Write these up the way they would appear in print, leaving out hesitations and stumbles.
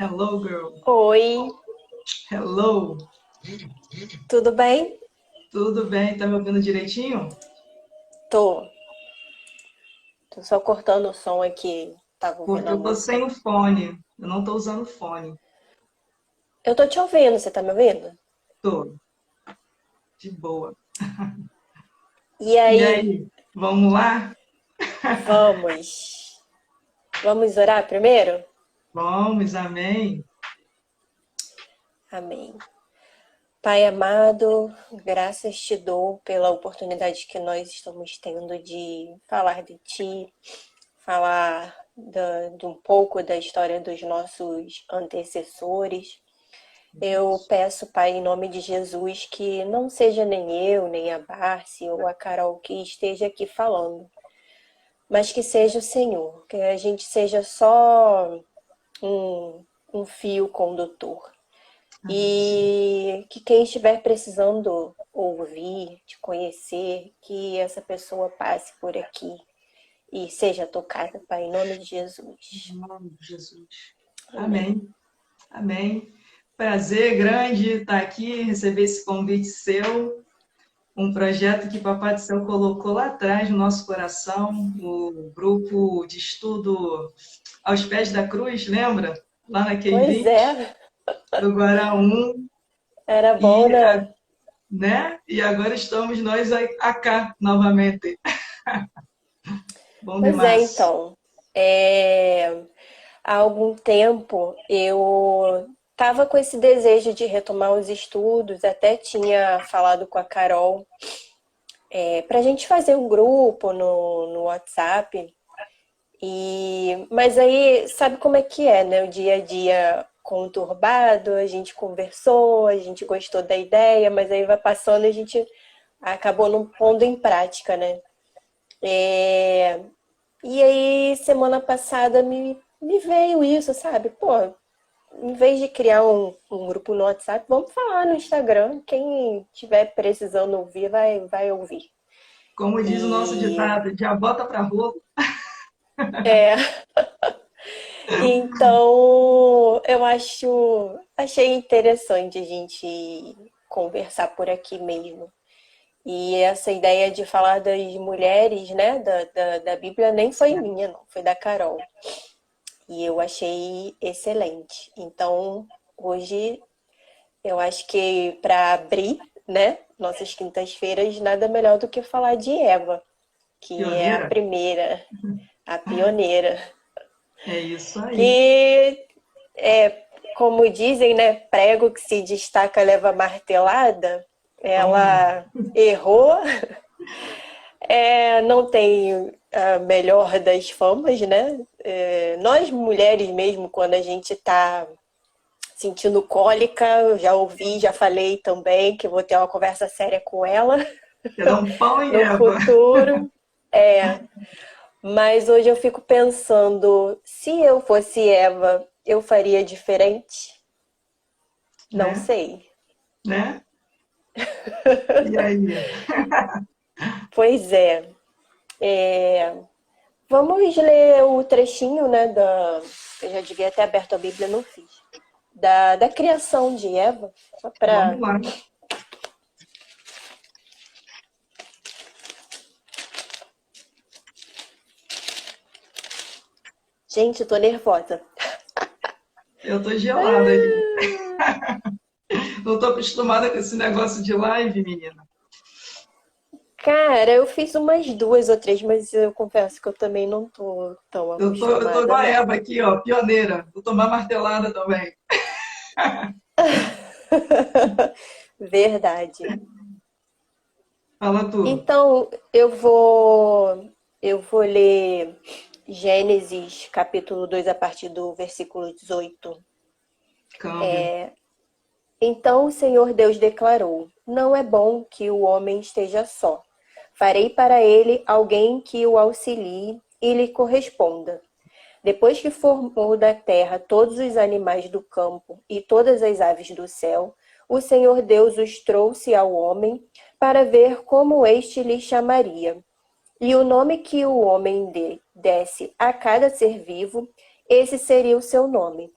Hello, girl. Oi, Hello. tudo bem? Tudo bem? Tá me ouvindo direitinho? Tô. Tô só cortando o som aqui. Tava ouvindo Porque a eu tô música. sem o fone. Eu não tô usando fone. Eu tô te ouvindo, você tá me ouvindo? Tô, de boa. E E aí, aí, vamos lá? vamos. Vamos orar primeiro? Vamos, amém. Amém. Pai amado, graças te dou pela oportunidade que nós estamos tendo de falar de ti, falar de um pouco da história dos nossos antecessores. Eu peço, Pai, em nome de Jesus, que não seja nem eu, nem a Barsi ou a Carol que esteja aqui falando, mas que seja o Senhor, que a gente seja só um fio condutor. Amém, Senhor. E que quem estiver precisando ouvir, te conhecer, que essa pessoa passe por aqui e seja tocada, Pai, em nome de Jesus. Em nome de Jesus. Amém. Amém, amém. Prazer grande estar aqui, receber esse convite seu. Um projeto que Papai do Céu colocou lá atrás no nosso coração, o grupo de estudo Aos Pés da Cruz, lembra? Lá na Q Pois 20 é, do Guaraú. era bom, E, né? né? E agora estamos nós cá novamente. Bom Pois é, demais. então. É, há algum tempo eu estava com esse desejo de retomar os estudos, até tinha falado com a Carol para a gente fazer um grupo no WhatsApp. Mas aí, sabe como é que é, né? O dia a dia conturbado, a gente conversou, a gente gostou da ideia, mas aí vai passando e a gente acabou não pondo em prática, né? É, E aí, semana passada me veio isso, sabe? Pô, em vez de criar um grupo no WhatsApp, vamos falar no Instagram. Quem estiver precisando ouvir, vai ouvir. Como diz o nosso E ditado, já bota para rua. é, então eu achei interessante a gente conversar por aqui mesmo. E essa ideia de falar das mulheres, né, da Bíblia, nem foi minha, não, foi da Carol. E eu achei excelente. Então, hoje eu acho que para abrir, né, nossas quintas-feiras, nada melhor do que falar de Eva, que é a Pioneira. primeira, a pioneira, É isso aí. que é, como dizem, né, prego que se destaca leva martelada. Toma. Ela errou, não tem a melhor das famas, né? Nós mulheres mesmo, quando a gente tá sentindo cólica, eu já ouvi, já falei também que vou ter uma conversa séria com ela Será um pão e no Eva. futuro. Mas hoje eu fico pensando, se eu fosse Eva, eu faria diferente? Não Né? sei. Né? E aí? Pois é. Vamos ler o trechinho, né, eu já devia ter aberto a Bíblia, não fiz. Da criação de Eva, só Vamos para. lá. Gente, eu tô nervosa. Eu tô gelada ali. Não tô acostumada com esse negócio de live, menina. Cara, eu fiz umas duas ou três, mas eu confesso que eu também não tô tão Eu tô acostumada, igual a não. Eva aqui, ó, pioneira. Vou tomar martelada também. Verdade. Fala tu. Então, eu vou ler Gênesis capítulo 2 a partir do versículo 18. Câmbio. Então o Senhor Deus declarou: Não é bom que o homem esteja só. Farei para ele alguém que o auxilie e lhe corresponda. Depois que formou da terra todos os animais do campo e todas as aves do céu, o Senhor Deus os trouxe ao homem para ver como este lhe chamaria. E o nome que o homem desse a cada ser vivo, esse seria o seu nome.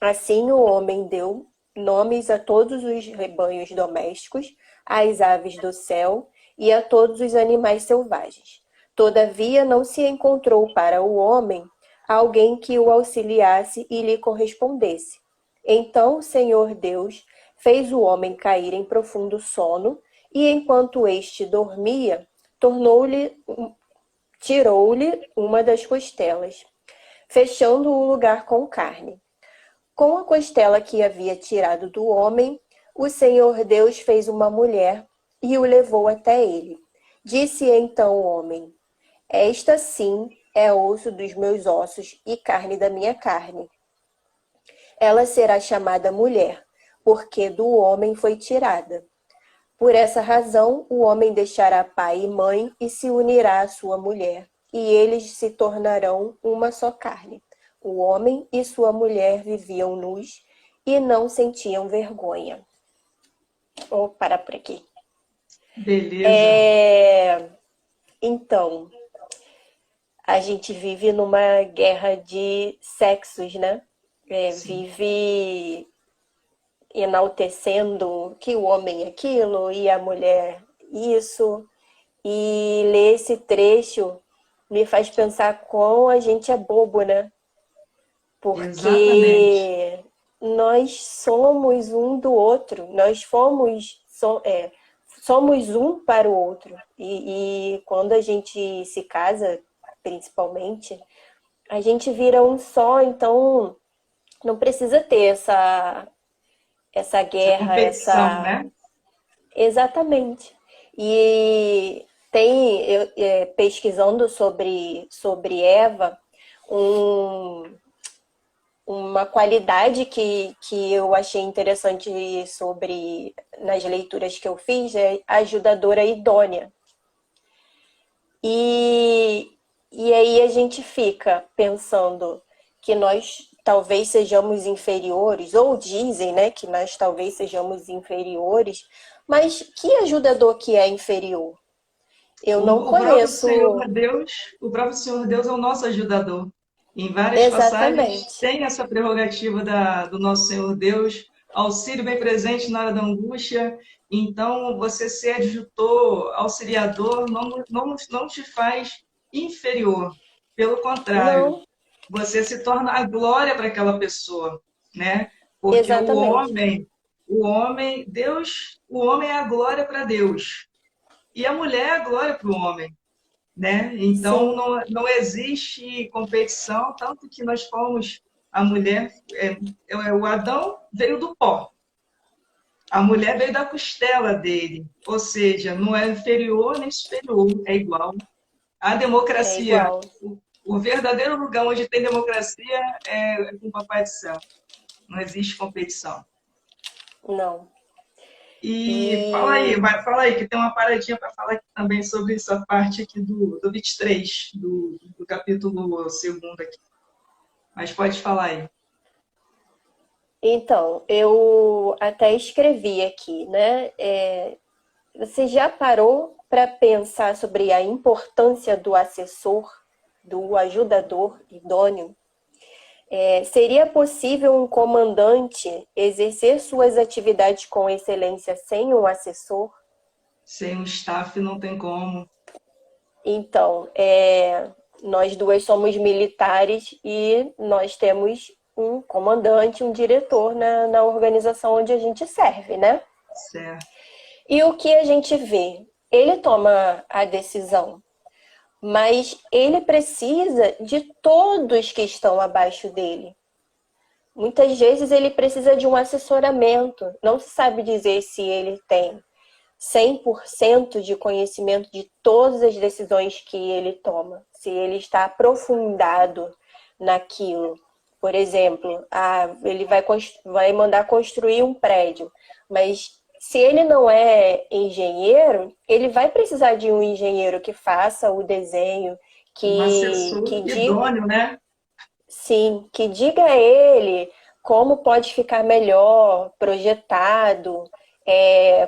Assim o homem deu nomes a todos os rebanhos domésticos, às aves do céu e a todos os animais selvagens. Todavia não se encontrou para o homem alguém que o auxiliasse e lhe correspondesse. Então o Senhor Deus fez o homem cair em profundo sono, e enquanto este dormia, tirou-lhe uma das costelas, fechando o lugar com carne. Com a costela que havia tirado do homem, o Senhor Deus fez uma mulher e o levou até ele. Disse então o homem: Esta sim é osso dos meus ossos e carne da minha carne. Ela será chamada mulher, porque do homem foi tirada. Por essa razão, o homem deixará pai e mãe e se unirá à sua mulher, e eles se tornarão uma só carne. O homem e sua mulher viviam nus e não sentiam vergonha. Vou parar por aqui. Beleza. Então, a gente vive numa guerra de sexos, né? Sim. Vive enaltecendo que o homem é aquilo e a mulher isso. E ler esse trecho me faz pensar como a gente é bobo, né? Exatamente. Porque nós somos um do outro, somos um para o outro. E quando a gente se casa, principalmente, a gente vira um só, então não precisa ter essa Essa guerra, competição, essa. né? Exatamente. E pesquisando sobre Eva, um, uma qualidade que eu achei interessante nas leituras que eu fiz é ajudadora idônea. E, e aí a gente fica pensando que nós talvez sejamos inferiores, ou dizem, né, que nós talvez sejamos inferiores, mas que ajudador que é inferior? Eu não O próprio Senhor conheço Deus, o próprio Senhor Deus é o nosso ajudador. Em várias passagens exatamente. tem essa prerrogativa do nosso Senhor Deus, auxílio bem presente na hora da angústia. Então, você ser adjutor, auxiliador, não te faz inferior. Pelo contrário, Não, você se torna a glória para aquela pessoa, né? Porque exatamente. o homem é a glória para Deus. E a mulher é a glória para o homem, né? Então Sim, não existe competição, tanto que nós fomos a mulher, o Adão veio do pó, a mulher veio da costela dele, ou seja, não é inferior nem superior, é igual. A é democracia, igual. o verdadeiro lugar onde tem democracia é com o Papai do Céu. Não existe competição. Não. E E fala aí, que tem uma paradinha para falar aqui também sobre essa parte aqui do 23, do capítulo segundo aqui. Mas pode falar aí. então, eu até escrevi aqui, né? Você já parou para pensar sobre a importância do assessor, do ajudador idôneo? Seria possível um comandante exercer suas atividades com excelência sem um assessor? Sem o staff não tem como. Então, nós duas somos militares e nós temos um comandante, um diretor na organização onde a gente serve, né? Certo. E o que a gente vê? Ele toma a decisão, mas ele precisa de todos que estão abaixo dele. Muitas vezes ele precisa de um assessoramento. Não se sabe dizer se ele tem 100% de conhecimento de todas as decisões que ele toma, se ele está aprofundado naquilo. Por exemplo, ele vai mandar construir um prédio, mas se ele não é engenheiro, ele vai precisar de um engenheiro que faça o desenho, Um que assessor diga, idôneo, né? sim, que diga a ele como pode ficar melhor projetado,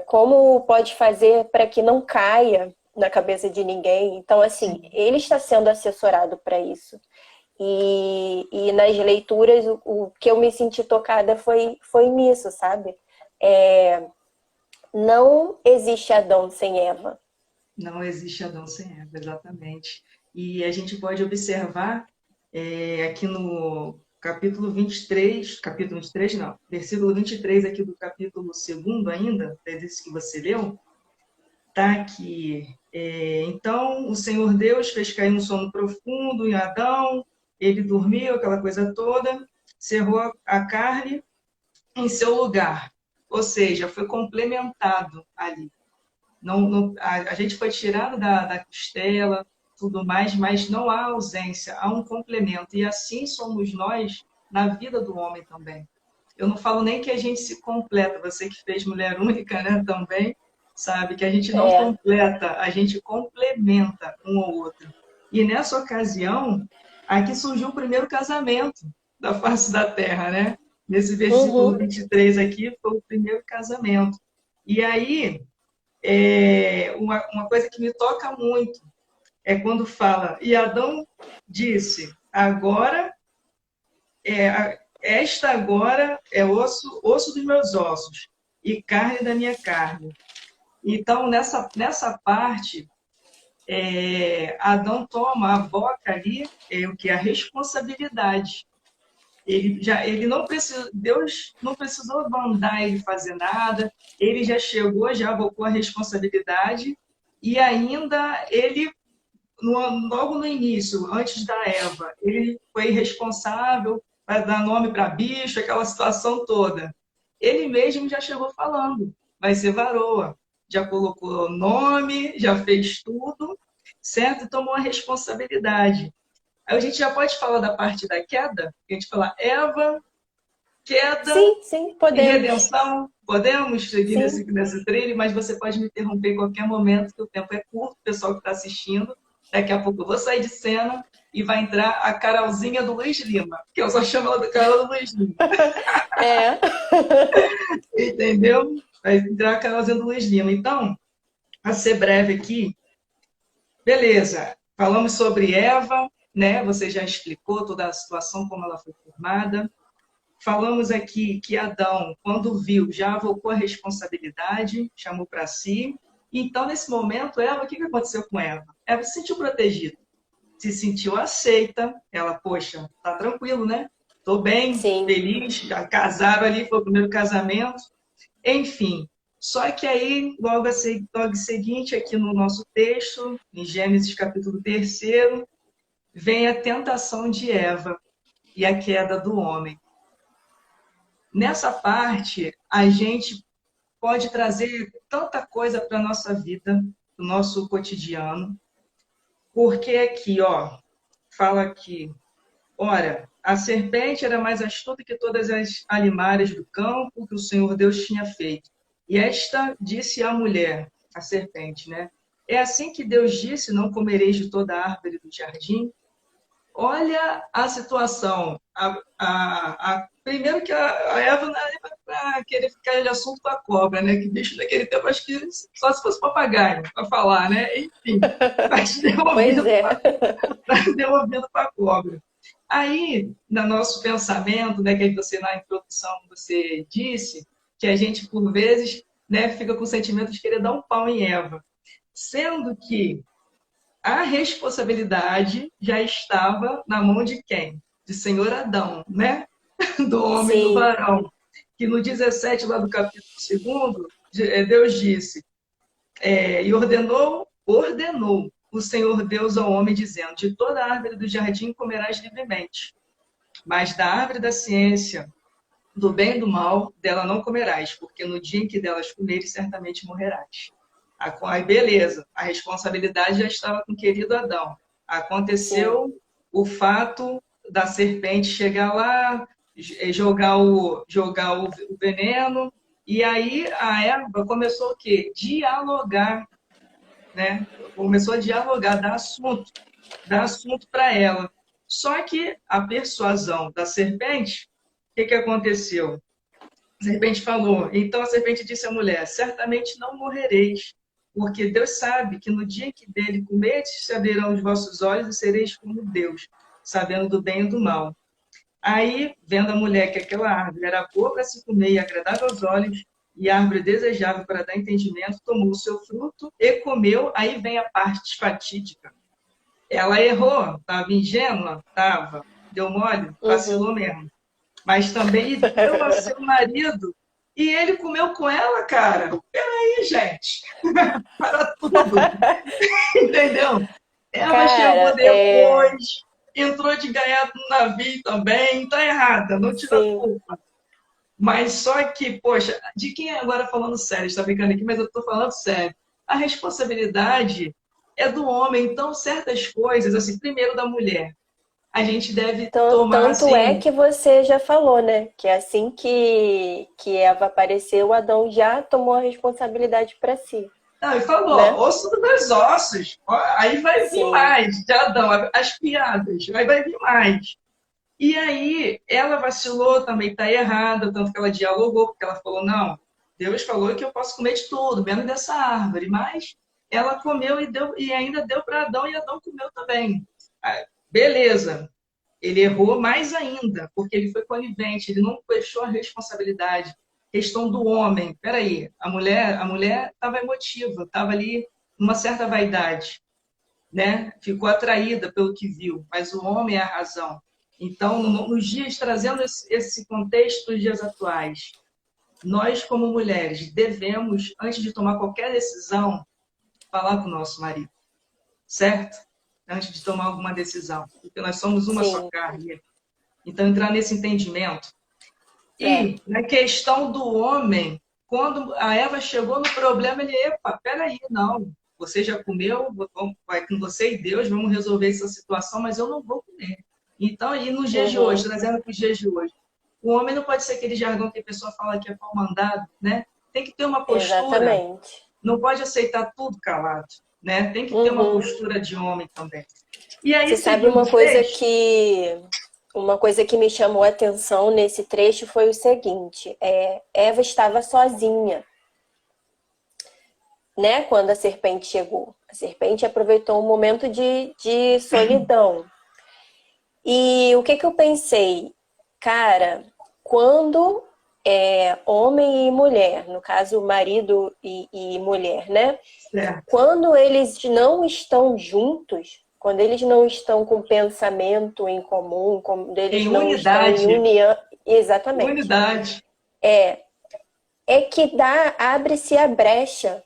como pode fazer para que não caia na cabeça de ninguém. Então, assim, Sim. ele está sendo assessorado para isso. E nas leituras, o que eu me senti tocada foi nisso, sabe? Não existe Adão sem Eva. Não existe Adão sem Eva, exatamente. E a gente pode observar aqui no capítulo 23 não, versículo 23 aqui do capítulo 2 ainda, desse que você leu, tá aqui. Então, o Senhor Deus fez cair um sono profundo em Adão, ele dormiu, aquela coisa toda, cerrou a carne em seu lugar. Ou seja, foi complementado ali. A gente foi tirado da costela, tudo mais, mas não há ausência, há um complemento. E assim somos nós na vida do homem também. Eu não falo nem que a gente se completa, você que fez mulher única, né, também, sabe, que a gente não completa, a gente complementa um ao outro. E nessa ocasião, aqui surgiu o primeiro casamento da face da terra, né? Nesse versículo 23 aqui, foi o primeiro casamento. E aí, uma coisa que me toca muito é quando fala, e Adão disse, agora, esta agora é osso dos meus ossos e carne da minha carne. Então, nessa parte, Adão toma a boca ali, o que é a responsabilidade. Ele não precisou, Deus não precisou mandar ele fazer nada, ele já chegou, já abocou a responsabilidade, e ainda ele, logo no início, antes da Eva, ele foi responsável para dar nome para bicho, aquela situação toda. Ele mesmo já chegou falando, vai ser varoa, já colocou nome, já fez tudo, certo? E tomou a responsabilidade. Aí a gente já pode falar da parte da queda? A gente fala Eva, queda Sim, e podemos. redenção. Podemos seguir Sim. nesse trilho, mas você pode me interromper em qualquer momento, que o tempo é curto, o pessoal que está assistindo. Daqui a pouco eu vou sair de cena e vai entrar a Carolzinha do Luiz Lima, que eu só chamo ela de Carol do Luiz Lima. Entendeu? Vai entrar a Carolzinha do Luiz Lima. Então, a ser breve aqui, beleza, falamos sobre Eva, né? Você já explicou toda a situação, como ela foi formada. Falamos aqui que Adão, quando viu, já avocou a responsabilidade, chamou para si. Então, nesse momento, Eva, o que aconteceu com Eva? Eva se sentiu protegida, se sentiu aceita. Ela, poxa, tá tranquilo, né? Tô bem, Sim. feliz, já casaram ali, foi o primeiro casamento. Enfim, só que aí, logo seguinte, aqui no nosso texto, em Gênesis capítulo 3, vem a tentação de Eva e a queda do homem. Nessa parte, a gente pode trazer tanta coisa para a nossa vida, para o nosso cotidiano, porque aqui, ó, fala aqui, ora, a serpente era mais astuta que todas as animais do campo que o Senhor Deus tinha feito. E esta disse à mulher, a serpente, né? É assim que Deus disse, não comereis de toda a árvore do jardim? Olha a situação. Primeiro que a Eva não era para querer ficar de assunto com a cobra, né? Que bicho daquele tempo, acho que só se fosse papagaio para falar, né? Enfim, mas deu ouvido para a cobra. Aí, no nosso pensamento, né, que você na introdução você disse, que a gente, por vezes, né, fica com o sentimento de querer dar um pau em Eva. Sendo que a responsabilidade já estava na mão de quem? De Senhor Adão, né? Do homem, do Sim. varão. Que no 17, lá do capítulo 2, Deus disse, e ordenou o Senhor Deus ao homem, dizendo, de toda a árvore do jardim comerás livremente, mas da árvore da ciência, do bem e do mal, dela não comerás, porque no dia em que delas comeres, certamente morrerás. Aí, beleza, a responsabilidade já estava com o querido Adão. Aconteceu Sim. o fato da serpente chegar lá, jogar o veneno, e aí a Eva começou o quê? Dialogar, né? Começou a dialogar, dar assunto para ela. Só que a persuasão da serpente, o que aconteceu? A serpente falou, então a serpente disse à mulher, certamente não morrereis, porque Deus sabe que no dia em que dele comerdes, se abrirão os vossos olhos e sereis como Deus, sabendo do bem e do mal. Aí, vendo a mulher que aquela árvore era boa para se comer e agradável aos olhos, e árvore desejável para dar entendimento, tomou o seu fruto e comeu. Aí vem a parte fatídica. Ela errou, estava ingênua? Estava. Deu mole? Uhum. Vacilou mesmo. Mas também deu ao seu marido e ele comeu com ela, cara. Peraí, gente. Para tudo. Entendeu? Ela chegou Cara, depois, entrou de gaiato no navio também. Tá errada, não tira sim. culpa. Mas só que, poxa, de quem é agora falando sério? Está brincando aqui, mas eu estou falando sério. A responsabilidade é do homem. Então, certas coisas, assim, primeiro da mulher, a gente deve tomar Tanto é assim. que você já falou, né? Que assim que Eva apareceu, Adão já tomou a responsabilidade para si, Não, e falou, né? osso dos meus ossos. Ó, aí vai vir Sim. mais, de Adão, as piadas, aí vai vir mais. E aí, ela vacilou, também está errada, tanto que ela dialogou, porque ela falou, não, Deus falou que eu posso comer de tudo, menos dessa árvore, mas ela comeu e ainda deu para Adão, e Adão comeu também. Ah, beleza, ele errou mais ainda, porque ele foi conivente, ele não fechou a responsabilidade. Questão do homem, peraí, a mulher estava emotiva, estava ali numa certa vaidade, né? Ficou atraída pelo que viu, mas o homem é a razão. Então, nos dias, trazendo esse contexto dos dias atuais, nós, como mulheres, devemos, antes de tomar qualquer decisão, falar com o nosso marido, certo? Antes de tomar alguma decisão, porque nós somos uma só Sim. carne. Então, entrar nesse entendimento. É. E, na questão do homem, quando a Eva chegou no problema, ele, epa, peraí, não, você já comeu, vai com você e Deus, vamos resolver essa situação, mas eu não vou comer. Então, e nos dias de hoje, Uhum. trazendo para os dias de hoje, o homem não pode ser aquele jargão que a pessoa fala que é pau mandado, né? Tem que ter uma postura, Exatamente. não pode aceitar tudo calado, né? Tem que ter uma Uhum. postura de homem também. E aí, Você sabe seguindo o texto, uma coisa que me chamou a atenção nesse trecho foi o seguinte: Eva estava sozinha, né? Quando a serpente chegou, a serpente aproveitou um momento de solidão. E o que que eu pensei? Cara, quando homem e mulher, no caso marido e mulher, né? certo, Quando eles não estão juntos, quando eles não estão com pensamento em comum, quando eles em não estão em unidade, união, exatamente, unidade, é que abre-se a brecha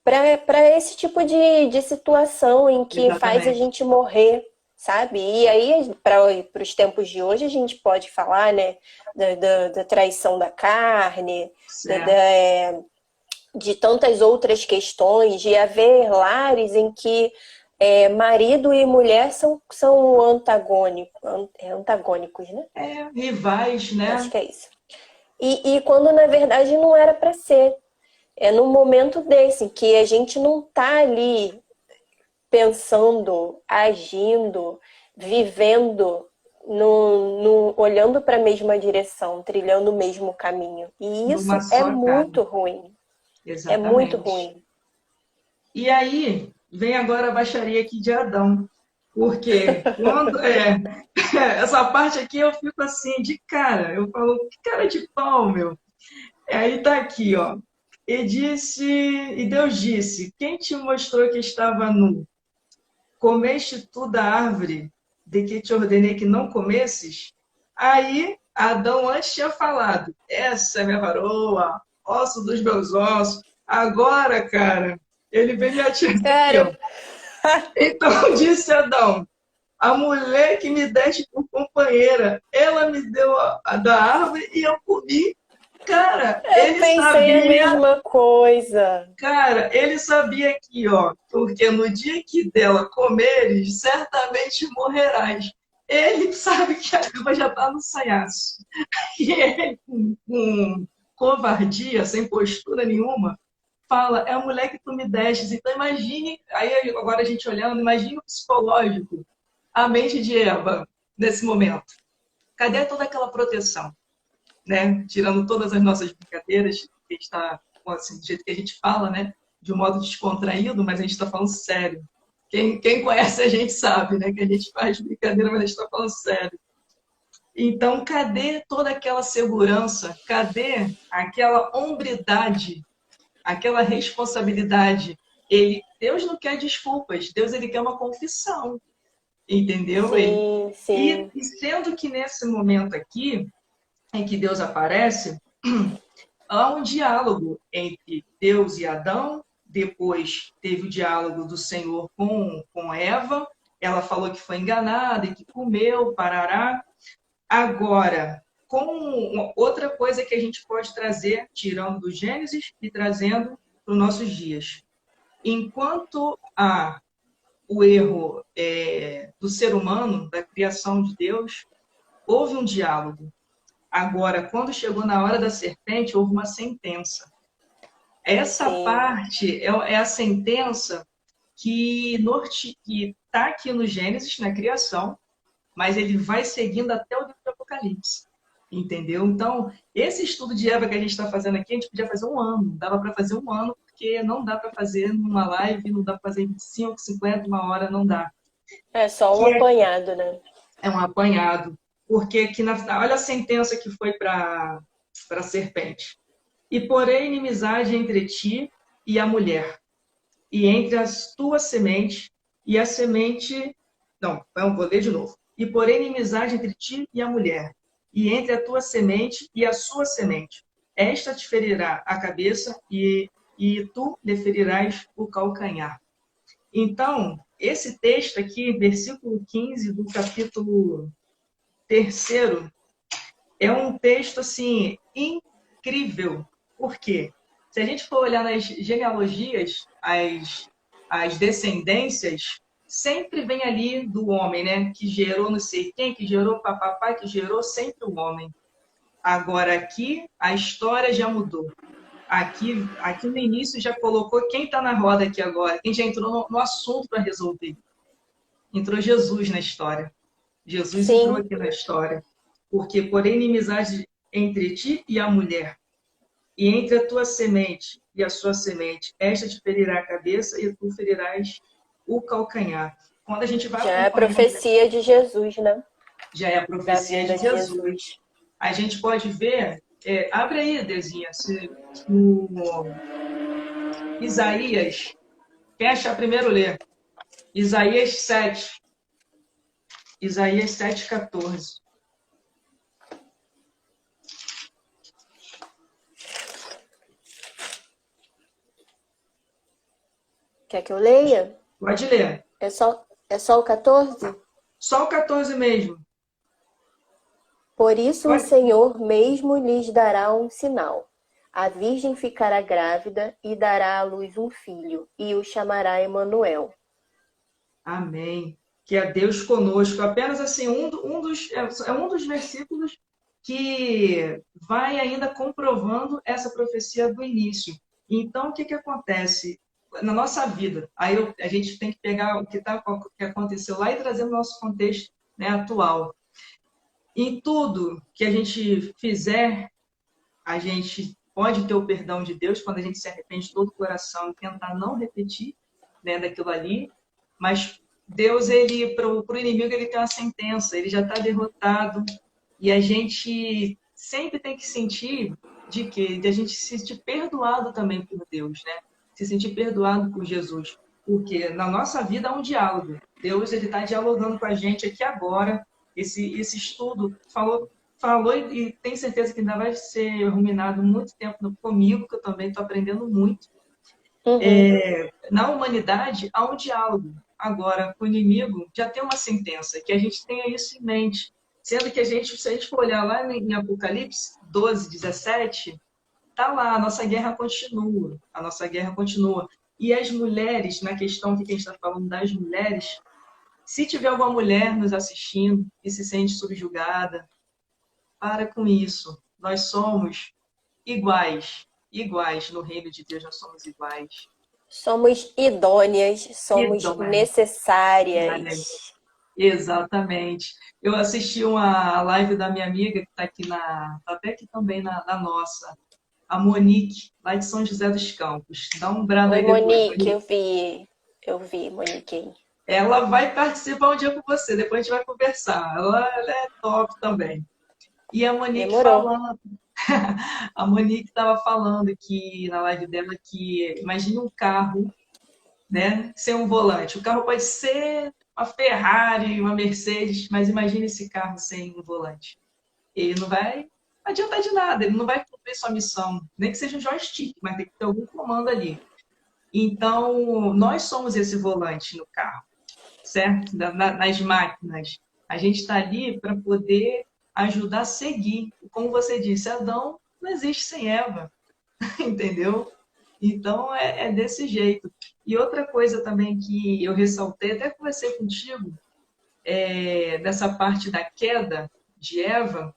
para esse tipo de situação em que faz a exatamente, gente morrer, sabe? E aí, para os tempos de hoje, a gente pode falar, né, da traição da carne, certo. de tantas outras questões, de haver lares em que marido e mulher são antagônicos, né? Rivais, Acho né? que é isso. E quando na verdade não era para ser. É num momento desse que a gente não tá ali pensando, agindo, vivendo, olhando para a mesma direção, trilhando o mesmo caminho. E Numa isso é só muito carne. ruim. É muito Exatamente. ruim. E aí, vem agora a baixaria aqui de Adão. Porque quando essa parte aqui eu fico assim, de cara, eu falo, que cara de pau, meu. Aí tá aqui, ó. E Deus disse: Quem te mostrou que estava nu? Comeste tu da árvore de que te ordenei que não comesses? Aí Adão antes tinha falado: Essa é minha varoa, osso dos meus ossos. Agora, cara, ele vem me atirar aqui, ó. Cara, Então disse Adão: A mulher que me deste por companheira, ela me deu a da árvore e eu comi. Cara, eu pensei a mesma coisa. ele sabia aqui, ó, porque no dia que dela comeres, certamente morrerás. Ele sabe que a cama já está no sanhaço. E ele, com covardia, sem postura nenhuma, fala, é a mulher que tu me destes. Então imagine, aí agora a gente olhando, imagine o psicológico, a mente de Eva, nesse momento. Cadê toda aquela proteção? Né? Tirando todas as nossas brincadeiras, que a gente está, assim, do jeito que a gente fala, né? De um modo descontraído, mas a gente está falando sério. Quem conhece a gente sabe, né? Que a gente faz brincadeira, mas a gente está falando sério. Então, cadê toda aquela segurança? Cadê aquela hombridade, aquela responsabilidade? Deus não quer desculpas, Deus ele quer uma confissão, entendeu? Sim, sim. E sendo que nesse momento aqui, em que Deus aparece, há um diálogo entre Deus e Adão, depois teve o diálogo do Senhor com Eva, ela falou que foi enganada e que comeu, parará. Agora, com outra coisa que a gente pode trazer, tirando do Gênesis e trazendo para os nossos dias. Enquanto há o erro do ser humano, da criação de Deus, houve um diálogo. Agora, quando chegou na hora da serpente, houve uma sentença. Essa Sim. parte é a sentença que está aqui no Gênesis, na criação, mas ele vai seguindo até o livro do Apocalipse. Entendeu? Então, esse estudo de Eva que a gente está fazendo aqui, a gente podia fazer um ano. Dava para fazer um ano, porque não dá para fazer numa live, não dá para fazer em 25, 50, uma hora, não dá. É só um apanhado, né? É um apanhado. Porque aqui olha a sentença que foi para a serpente. E porém inimizade entre ti e a mulher, e entre as tuas sementes e a semente... Não, vou ler de novo. E porém inimizade entre ti e a mulher, e entre a tua semente e a sua semente. Esta te ferirá a cabeça e tu lhe ferirás o calcanhar. Então, esse texto aqui, versículo 15 do capítulo 3º, é um texto, assim, incrível. Por quê? Se a gente for olhar nas genealogias, as descendências, sempre vem ali do homem, né? Que gerou não sei quem, que gerou papapá, que gerou sempre o homem. Agora aqui, a história já mudou. Aqui no início já colocou quem está na roda aqui agora, quem já entrou no assunto para resolver. Entrou Jesus na história. Jesus entrou Sim. aqui na história. Porque, porém, inimizade entre ti e a mulher, e entre a tua semente e a sua semente, esta te ferirá a cabeça e tu ferirás o calcanhar. Quando a gente vai Já é a acompanhando, profecia de Jesus, né? já é a Da profecia de vinda de Jesus. Jesus. A gente pode ver, abre aí, Dezinha, no Isaías, quem achar primeiro ler, Isaías 7, Isaías 7,14. Quer que eu leia? Pode ler. É só o 14? Só o 14 mesmo. Por isso o Pode. Senhor mesmo lhes dará um sinal. A virgem ficará grávida e dará à luz um filho, e o chamará Emanuel. Amém. Que é Deus conosco. Apenas assim, um dos versículos que vai ainda comprovando essa profecia do início. Então, o que, que acontece na nossa vida? Aí a gente tem que pegar o que aconteceu lá e trazer no nosso contexto, né, atual. Em tudo que a gente fizer, a gente pode ter o perdão de Deus quando a gente se arrepende de todo o coração e tentar não repetir, né, daquilo ali. Mas Deus, ele para o inimigo, ele tem uma sentença, ele já está derrotado. E a gente sempre tem que sentir de a gente se sentir perdoado também por Deus, né? Se sentir perdoado por Jesus. Porque na nossa vida há um diálogo. Deus, ele está dialogando com a gente aqui agora. Esse estudo falou e tem certeza que ainda vai ser ruminado muito tempo comigo, que eu também estou aprendendo muito. Uhum. Na humanidade, há um diálogo. Agora, com o inimigo, já tem uma sentença, que a gente tenha isso em mente. Sendo que se a gente for olhar lá em Apocalipse 12, 17, tá lá, a nossa guerra continua. A nossa guerra continua. E as mulheres, na questão que a gente está falando das mulheres, se tiver alguma mulher nos assistindo e se sente subjugada, para com isso. Nós somos iguais. Iguais. No reino de Deus, nós somos iguais. Somos idôneas, somos Idôneas. necessárias. Exatamente. Eu assisti uma live da minha amiga, que está aqui tá até aqui também na nossa, a Monique, lá de São José dos Campos. Dá um brado Oi, aí depois, Monique, Monique. eu vi. Eu vi, Monique. Ela vai participar um dia com você, depois a gente vai conversar. Ela é top também. E a Monique Demorou. falando, a Monique estava falando que na live dela que imagine um carro, né, sem um volante. O carro pode ser uma Ferrari, uma Mercedes, mas imagine esse carro sem um volante. Ele não vai adiantar de nada, ele não vai cumprir sua missão, nem que seja um joystick, mas tem que ter algum comando ali. Então, nós somos esse volante no carro, certo? Nas máquinas. A gente está ali para poder ajudar a seguir. Como você disse, Adão não existe sem Eva, entendeu? Então, é desse jeito. E outra coisa também que eu ressaltei, até conversei contigo, dessa parte da queda de Eva,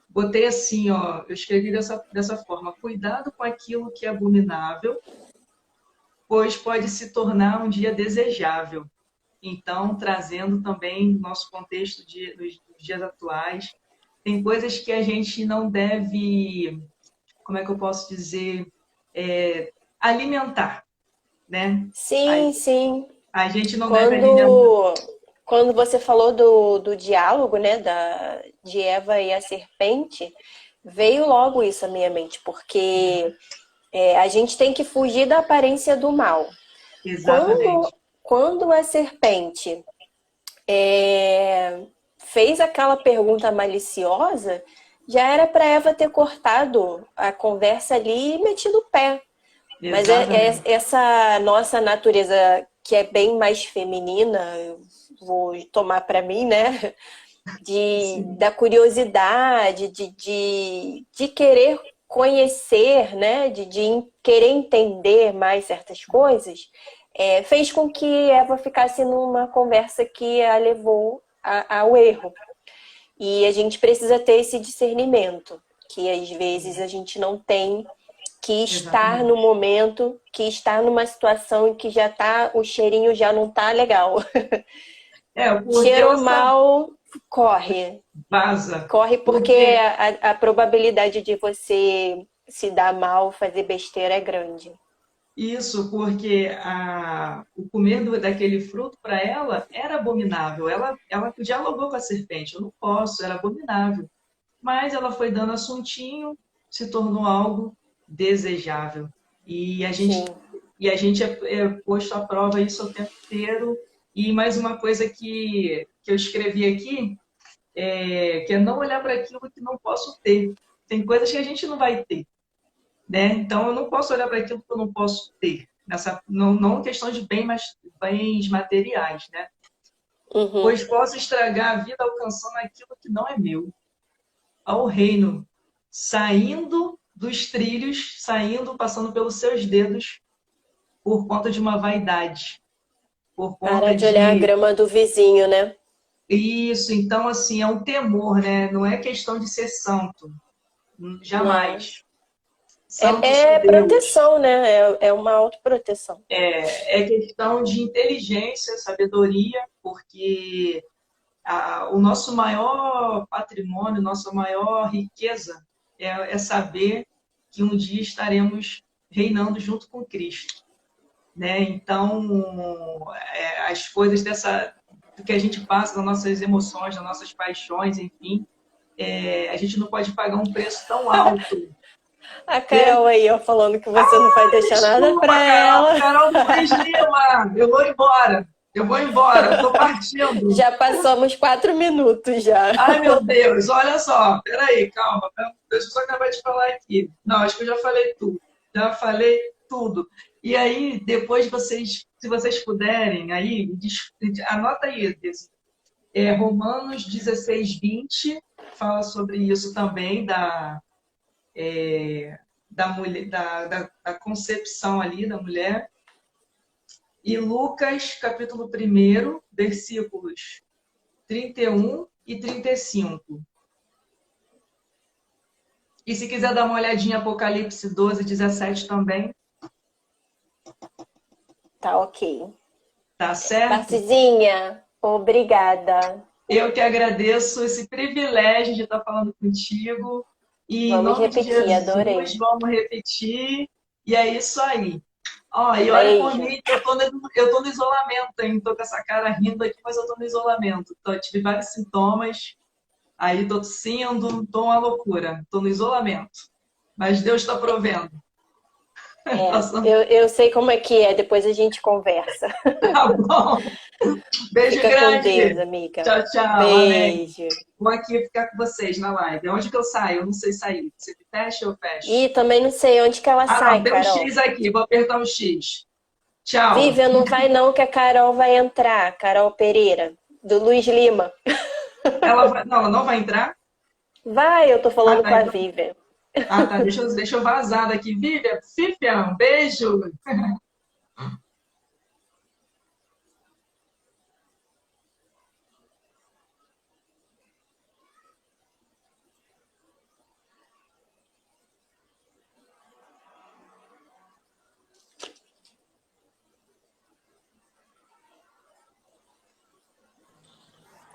botei assim, ó, eu escrevi dessa forma: cuidado com aquilo que é abominável, pois pode se tornar um dia desejável. Então, trazendo também nosso contexto dos dias atuais, tem coisas que a gente não deve, como é que eu posso dizer, alimentar, né? Sim, sim. A gente não deve alimentar. Quando você falou do diálogo, né, de Eva e a serpente, veio logo isso à minha mente, porque a gente tem que fugir da aparência do mal. Exatamente. Quando a serpente fez aquela pergunta maliciosa, já era para Eva ter cortado a conversa ali e metido o pé. Mas Exatamente. essa nossa natureza, que é bem mais feminina, eu vou tomar para mim, né? Sim. Da curiosidade, de querer conhecer, né? De querer entender mais certas coisas, fez com que Eva ficasse numa conversa que a levou ao erro. E a gente precisa ter esse discernimento, que às vezes a gente não tem, que estar no Exatamente. momento, que estar numa situação em que já tá, o cheirinho já não tá legal. Porque Cheirou essa mal, corre. vaza. Corre porque Porque a probabilidade de você se dar mal, fazer besteira é grande. Isso, porque o comer daquele fruto para ela era abominável. Ela dialogou com a serpente: eu não posso, era abominável. Mas ela foi dando assuntinho, se tornou algo desejável. E a Sim. gente, é posto à prova isso o tempo inteiro. E mais uma coisa que eu escrevi aqui, que é não olhar para aquilo que não posso ter. Tem coisas que a gente não vai ter, né? Então, eu não posso olhar para aquilo que eu não posso ter. Não questão de bens materiais, né? Uhum. Pois posso estragar a vida alcançando aquilo que não é meu. Ao reino, saindo dos trilhos, saindo, passando pelos seus dedos, por conta de uma vaidade, por Para conta de olhar a de grama do vizinho, né? isso. Então, assim, é um temor, né? Não é questão de ser santo, Não. jamais. Santo só É Deus. proteção, né? É uma autoproteção. É questão de inteligência, sabedoria, porque o nosso maior patrimônio, nossa maior riqueza é saber que um dia estaremos reinando junto com Cristo, né? Então, as coisas do que a gente passa, das nossas emoções, das nossas paixões, enfim, a gente não pode pagar um preço tão alto. A Carol aí, ó, falando que você não vai deixar nada Desculpa, pra Carol. ela. Carol Luiz Lima, eu vou embora. Eu vou embora, estou partindo. Já passamos 4 minutos já. Ai, meu Deus, olha só. Peraí, calma. Deixa eu só acabar de falar aqui. Não, acho que eu já falei tudo. Já falei tudo. E aí, depois vocês, se vocês puderem, aí, anota aí, Romanos 16:20 fala sobre isso também, da mulher, da concepção ali da mulher. E Lucas, capítulo 1, versículos 31 e 35. E se quiser dar uma olhadinha em Apocalipse 12:17 também, Tá ok. tá certo? Tarcizinha, obrigada. Eu que agradeço esse privilégio de estar falando contigo. E em Vamos nome de repetir, Jesus, adorei. vamos repetir. E é isso aí. Ó, e olha por Beijo. mim, eu tô no isolamento, hein? Tô com essa cara rindo aqui, mas eu tô no isolamento. Tive vários sintomas, aí tô tossindo, tô uma loucura. Tô no isolamento. Mas Deus está provendo. É, Passando. eu sei como é que é, depois a gente conversa. Tá bom. Beijo Fica com Deus, grande. amiga. Tchau, tchau. Amém. Beijo. Vou aqui ficar com vocês na live. Onde que eu saio? Eu não sei sair. Você fecha ou eu fecho? E também não sei onde que ela Ah, não. sai, Tem um Carol. X aqui. Vou apertar o X. Tchau. Vivian, não vai não que a Carol vai entrar. Carol Pereira, do Luiz Lima. Ela vai... Não, ela não vai entrar? Vai, eu tô Ah, falando tá. com a Então... Vivian. Ah, tá. Deixa eu vazar daqui. Vivian, beijo.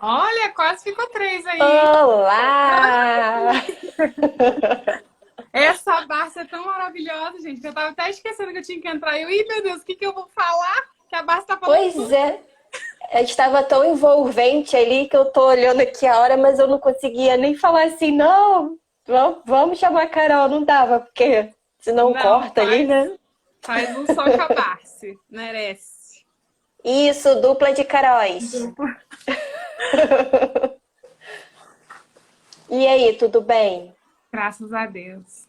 Olha, quase ficou 3 aí, hein? Olá! Essa Barça é tão maravilhosa, gente, que eu tava até esquecendo que eu tinha que entrar. Ih, meu Deus, o que que eu vou falar? Que a Barça tá falando Pois tudo. é, estava tão envolvente ali que eu tô olhando aqui a hora, mas eu não conseguia nem falar assim, não, vamos chamar a Carol, não dava, porque senão Não, corta ali, né? faz um só com a Barça, merece. Isso, dupla de Caróis. E aí, tudo bem? Graças a Deus.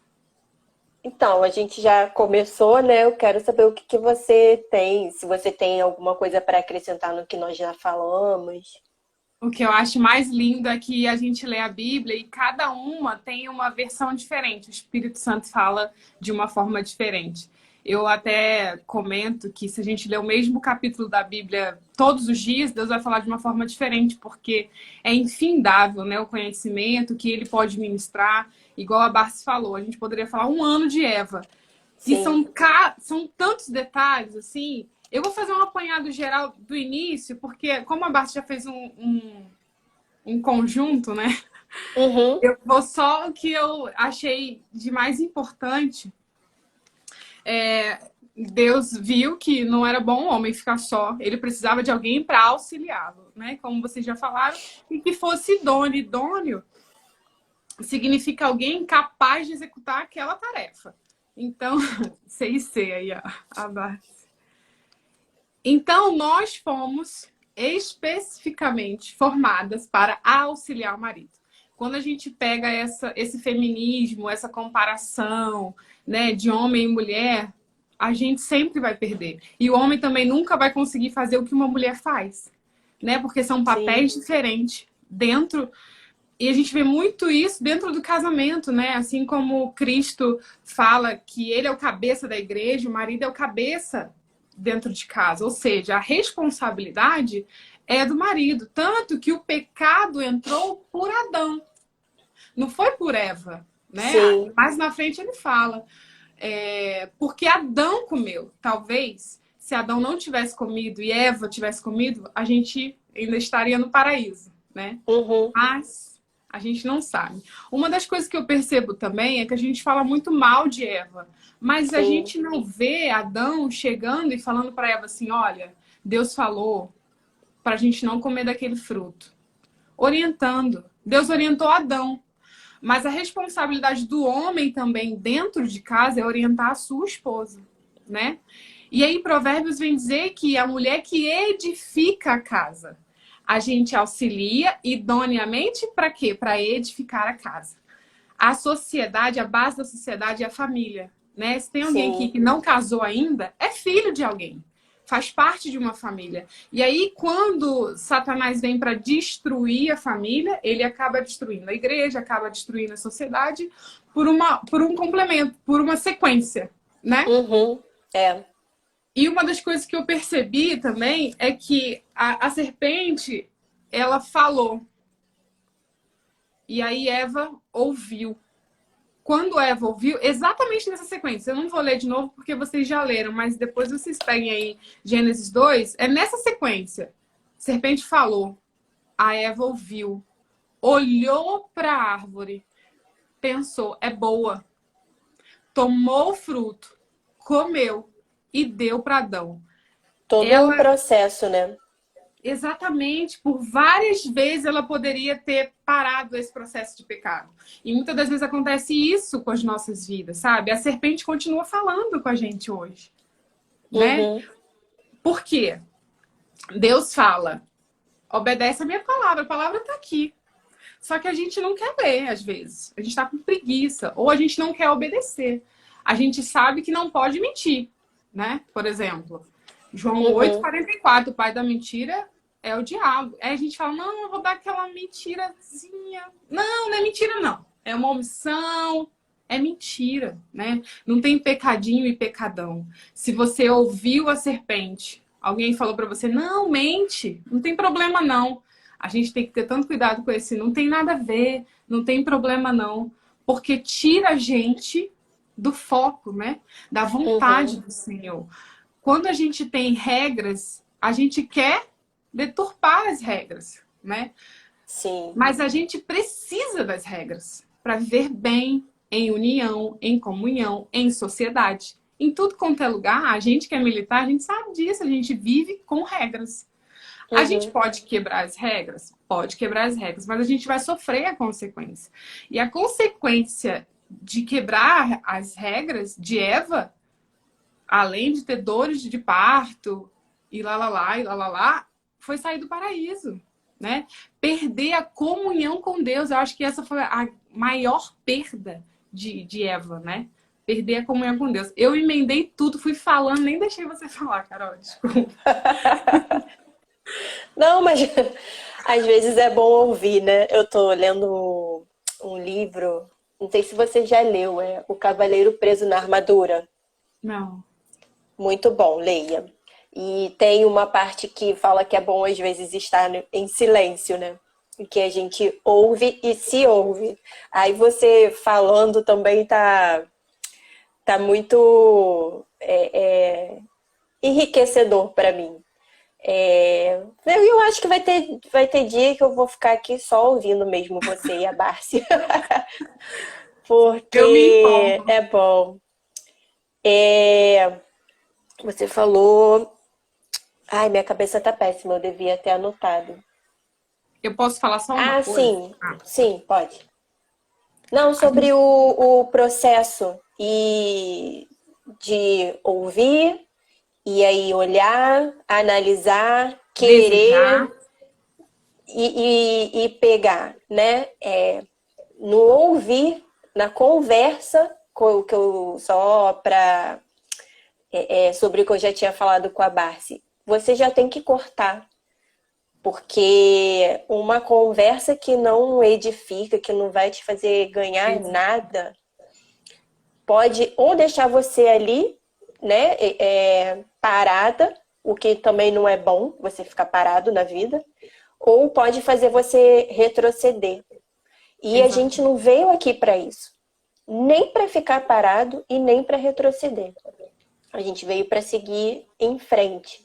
Então, a gente já começou, né? Eu quero saber o que que você tem, se você tem alguma coisa para acrescentar no que nós já falamos. O que eu acho mais lindo é que a gente lê a Bíblia e cada uma tem uma versão diferente. O Espírito Santo fala de uma forma diferente. Eu até comento que se a gente ler o mesmo capítulo da Bíblia todos os dias, Deus vai falar de uma forma diferente, porque é infindável, né, o conhecimento que ele pode ministrar. Igual a Barsi falou, a gente poderia falar um ano de Eva. E Sim, são tantos detalhes, assim. Eu vou fazer um apanhado geral do início, porque como a Bart já fez um conjunto, né? uhum, Eu vou só o que eu achei de mais importante. Deus viu que não era bom o homem ficar só. Ele precisava de alguém para auxiliá-lo, né? Como vocês já falaram. E que fosse idôneo. Idôneo significa alguém capaz de executar aquela tarefa. Então, CIC aí, a Bart. Então, nós fomos especificamente formadas para auxiliar o marido. Quando a gente pega esse feminismo, essa comparação, né, de homem e mulher, a gente sempre vai perder. E o homem também nunca vai conseguir fazer o que uma mulher faz, né? Porque são sim, papéis diferentes dentro. E a gente vê muito isso dentro do casamento, né? Assim como Cristo fala que ele é o cabeça da igreja, o marido é o cabeça dentro de casa. Ou seja, a responsabilidade é do marido. Tanto que o pecado entrou por Adão, não foi por Eva, né? sim, Mais na frente ele fala. Porque Adão comeu. Talvez, se Adão não tivesse comido e Eva tivesse comido, a gente ainda estaria no paraíso, né? uhum, Mas a gente não sabe. Uma das coisas que eu percebo também é que a gente fala muito mal de Eva, mas a sim, gente não vê Adão chegando e falando para Eva assim: olha, Deus falou para a gente não comer daquele fruto. Orientando. Deus orientou Adão. Mas a responsabilidade do homem também dentro de casa é orientar a sua esposa, né? E aí Provérbios vem dizer que a mulher que edifica a casa. A gente auxilia idoneamente para quê? Para edificar a casa. A sociedade, a base da sociedade é a família, né? Se tem alguém aqui sim, que não casou ainda, é filho de alguém. Faz parte de uma família. E aí, quando Satanás vem para destruir a família, ele acaba destruindo a igreja, acaba destruindo a sociedade por um complemento, por uma sequência, né? uhum, é, E uma das coisas que eu percebi também é que a serpente, ela falou. E aí Eva ouviu. Quando Eva ouviu, exatamente nessa sequência, eu não vou ler de novo porque vocês já leram, mas depois vocês peguem aí Gênesis 2, é nessa sequência. A serpente falou, a Eva ouviu, olhou para a árvore, pensou, é boa, tomou o fruto, comeu e deu para Adão. Todo um processo, né? Exatamente, por várias vezes ela poderia ter parado esse processo de pecado. E muitas das vezes acontece isso com as nossas vidas, sabe? A serpente continua falando com a gente hoje, né? Uhum. Por quê? Deus fala, obedece a minha palavra, a palavra está aqui. Só que a gente não quer ler, às vezes. A gente está com preguiça, ou a gente não quer obedecer. A gente sabe que não pode mentir, né? Por exemplo, João 8,44, o pai da mentira é o diabo. Aí a gente fala, não, eu vou dar aquela mentirazinha. Não, não é mentira, não. É uma omissão, é mentira, né? Não tem pecadinho e pecadão. Se você ouviu a serpente, alguém falou para você, não, mente, não tem problema, não. A gente tem que ter tanto cuidado com esse, não tem nada a ver, não tem problema, não. Porque tira a gente do foco, né? Da vontade do Senhor. Quando a gente tem regras, a gente quer deturpar as regras, né? Sim. Mas a gente precisa das regras para viver bem, em união, em comunhão, em sociedade. Em tudo quanto é lugar, a gente que é militar, a gente sabe disso, a gente vive com regras. A gente pode quebrar as regras? Pode quebrar as regras, mas a gente vai sofrer a consequência. E a consequência de quebrar as regras de Eva, além de ter dores de parto, e lá, foi sair do paraíso, né? Perder a comunhão com Deus. Eu acho que essa foi a maior perda de Eva, né? Perder a comunhão com Deus. Eu emendei tudo, fui falando, nem deixei você falar, Carol, desculpa. Não, mas às vezes é bom ouvir, né? Eu tô lendo um livro, não sei se você já leu, é O Cavaleiro Preso na Armadura. Não. Muito bom, leia. E tem uma parte que fala que é bom às vezes estar em silêncio, né? Que a gente ouve e se ouve. Aí você falando também tá muito enriquecedor para mim. Eu acho que vai ter dia que eu vou ficar aqui só ouvindo mesmo você e a Bárcia. Porque Eu me empolgo. é bom. Você falou... Ai, minha cabeça tá péssima, eu devia ter anotado. Eu posso falar só uma coisa? Sim, sim, pode. Não, sobre o processo e de ouvir, e aí olhar, analisar, querer e pegar, né? No ouvir, na conversa, que eu, só para sobre o que eu já tinha falado com a Barsi, você já tem que cortar. Porque uma conversa que não edifica, que não vai te fazer ganhar nada, pode ou deixar você ali, né, parada, o que também não é bom, você ficar parado na vida, ou pode fazer você retroceder. E a gente não veio aqui para isso. Nem para ficar parado e nem para retroceder. A gente veio para seguir em frente.